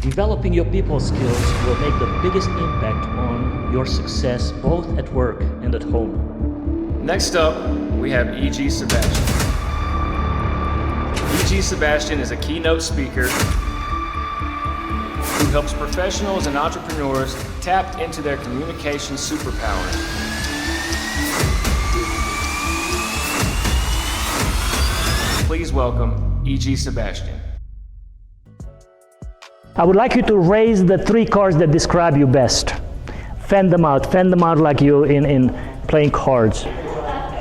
Developing your people skills will make the biggest impact on your success both at work and at home. Next up, we have E.G. Sebastian. E.G. Sebastian is a keynote speaker who helps professionals and entrepreneurs tap into their communication superpowers. Please welcome E.G. Sebastian. I would like you to raise the 3 cards that describe you best. Fan them out like you in playing cards.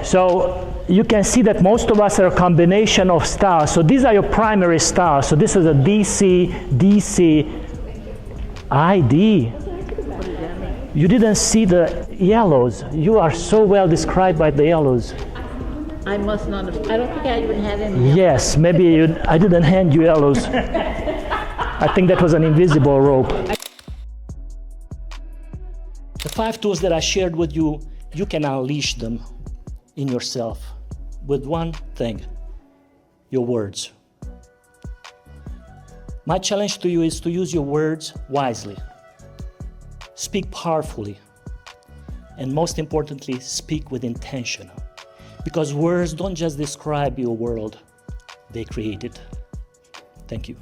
So you can see that most of us are a combination of styles. So these are your primary styles. So this is a DiSC, DC, ID. What does that mean? You didn't see the yellows. You are so well described by the yellows. I must not have, I don't think I even had any. Yes, maybe I didn't hand you yellows. I think that was an invisible rope. The 5 tools that I shared with you, you can unleash them in yourself with one thing: your words. My challenge to you is to use your words wisely. Speak powerfully. And most importantly, speak with intention. Because words don't just describe your world, they create it. Thank you.